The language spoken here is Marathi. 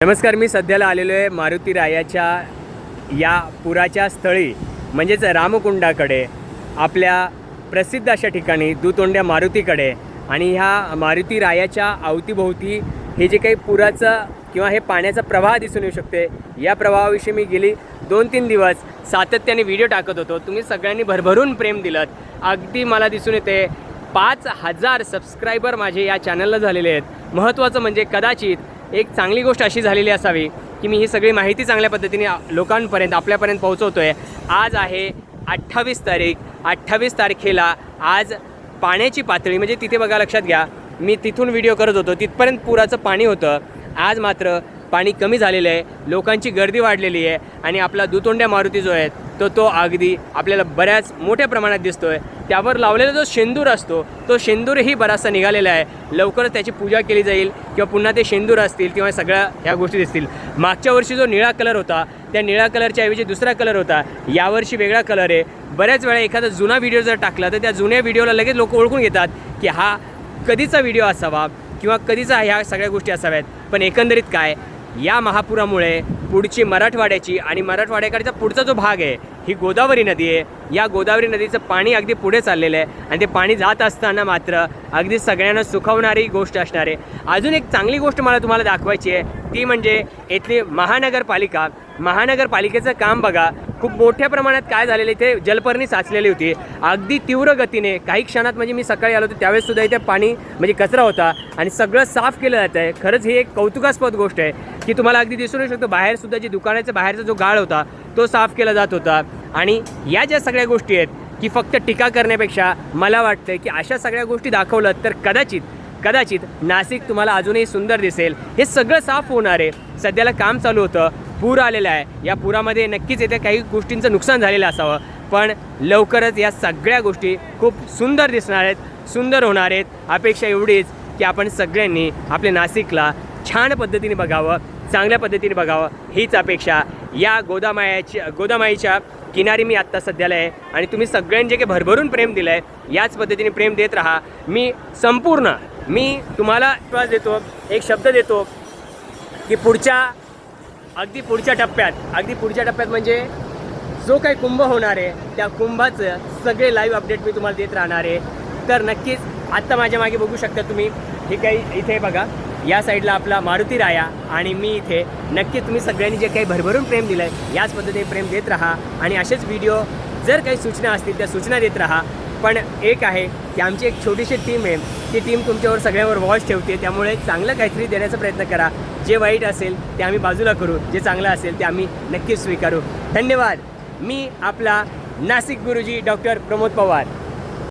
नमस्कार, मी सध्याला आलेलो आहे मारुती रायाच्या या पुराच्या स्थळी म्हणजेच रामकुंडाकडे, आपल्या प्रसिद्ध अशा ठिकाणी दुतोंड्या मारुतीकडे। आणि ह्या मारुती रायाच्या अवतीभोवती हे जे काही पुराचं किंवा हे पाण्याचा प्रवाह दिसून येऊ शकते, या प्रवाहाविषयी मी गेली 2-3 दिवस सातत्याने व्हिडिओ टाकत होतो। तुम्ही सगळ्यांनी भरभरून प्रेम दिलं। अगदी मला दिसून येते 5000 सबस्क्रायबर माझे या चॅनलला झालेले आहेत। महत्त्वाचं म्हणजे कदाचित एक चांगली गोष्ट अशी झालेली असावी की मी ही सगळी माहिती चांगल्या पद्धतीने लोकांपर्यंत आपल्यापर्यंत पोहोचवतो आहे। आज आहे 28 तारीख। 28 तारखेला आज पाण्याची पातळी म्हणजे तिथे बघा, लक्षात घ्या, मी तिथून व्हिडिओ करत होतो तिथपर्यंत पुराचं पाणी होतं। आज मात्र पाणी कमी झालेलं आहे, लोकांची गर्दी वाढलेली आहे आणि आपला दुतोंड्या मारुती जो आहे तो अगदी आपल्याला बऱ्याच मोठ्या प्रमाणात दिसतोय। त्यावर लावलेला जो शेंदूर असतो तो शेंदूरही बराचसा निघालेला आहे। लवकरच त्याची पूजा केली जाईल किंवा पुन्हा ते शेंदूर असतील किंवा सगळ्या ह्या गोष्टी दिसतील। मागच्या वर्षी जो निळा कलर होता त्या निळ्या कलरच्या ऐवजी दुसरा कलर होता, यावर्षी वेगळा कलर आहे। बऱ्याच वेळा एखादा जुना व्हिडिओ जर टाकला तर त्या जुन्या व्हिडिओला लगेच लोक ओळखून घेतात की हा कधीचा व्हिडिओ असावा किंवा कधीचा ह्या सगळ्या गोष्टी असाव्यात। पण एकंदरीत काय, या महापुरामुळे पुढची मराठवाड्याची आणि मराठवाड्याकडचा पुढचा जो भाग आहे ही गोदावरी नदी आहे। या गोदावरी नदीचं पाणी अगदी पुढे चाललेलं आहे आणि ते पाणी जात असताना मात्र अगदी सगळ्यांना सुखावणारी गोष्ट असणार आहे। अजून एक चांगली गोष्ट मला तुम्हाला दाखवायची आहे, ती म्हणजे इथली महानगरपालिकेचं काम बघा। खूप मोठ्या प्रमाणात काय झालेलं, इथे जलपर्णी साचलेली होती अगदी तीव्र गतीने। काही क्षणात म्हणजे मी सकाळी आलो होतो त्यावेळेस सुद्धा इथे पाणी म्हणजे कचरा होता आणि सगळं साफ केलं जात आहे। खरंच ही एक कौतुकास्पद गोष्ट आहे की तुम्हाला अगदी दिसून येऊ शकतो बाहेरसुद्धा जी दुकानाच्या बाहेरचा जो गाळ होता तो साफ केला जात होता। आणि या ज्या सगळ्या गोष्टी आहेत की फक्त टीका करण्यापेक्षा मला वाटतं की अशा सगळ्या गोष्टी दाखवलं तर कदाचित नाशिक तुम्हाला अजूनही सुंदर दिसेल। हे सगळं साफ होणार आहे। सध्याला काम चालू होतं, पूर आलेला आहे। या पुरामध्ये नक्कीच येत्या काही गोष्टींचं नुकसान झालेलं असावं, पण लवकरच या सगळ्या गोष्टी खूप सुंदर दिसणार आहेत, सुंदर होणार आहेत। अपेक्षा एवढीच की आपण सगळ्यांनी आपल्या नाशिकला छान पद्धतीने बघावं, चांगल्या पद्धतीने बघावं, हीच अपेक्षा। या गोदामाईच्या किनारी मी आत्ता सध्याला आहे आणि तुम्ही सगळ्यांनी जे काही भरभरून प्रेम दिलं आहे याच पद्धतीने प्रेम देत राहा। मी तुम्हाला विश्वास देतो, एक शब्द देतो की अगदी पुढच्या टप्प्यात म्हणजे जो काही कुंभ होणार आहे त्या कुंभाचं सगळे लाईव्ह अपडेट मी तुम्हाला देत राहणार आहे। तर नक्कीच आत्ता माझ्या मागे बघू शकता तुम्ही, हे काही इथे बघा, या साईडला आपला मारुती राया आणि मी इथे। नक्की तुम्ही सगळ्यांनी जे काही भरभरून प्रेम दिलं आहे याच पद्धतीने प्रेम देत राहा आणि असेच व्हिडिओ, जर काही सूचना असतील त्या सूचना देत राहा। पण एक आहे की आमची एक छोटीशी टीम आहे, ती टीम तुमच्यावर सगळ्यांवर वॉच ठेवते, त्यामुळे चांगलं काहीतरी देण्याचा प्रयत्न करा। जे वाईट असेल ते आम्ही बाजूला करू, जे चांगलं असेल ते आम्ही नक्कीच स्वीकारू। धन्यवाद। मी आपला नाशिक गुरुजी डॉक्टर प्रमोद पवार।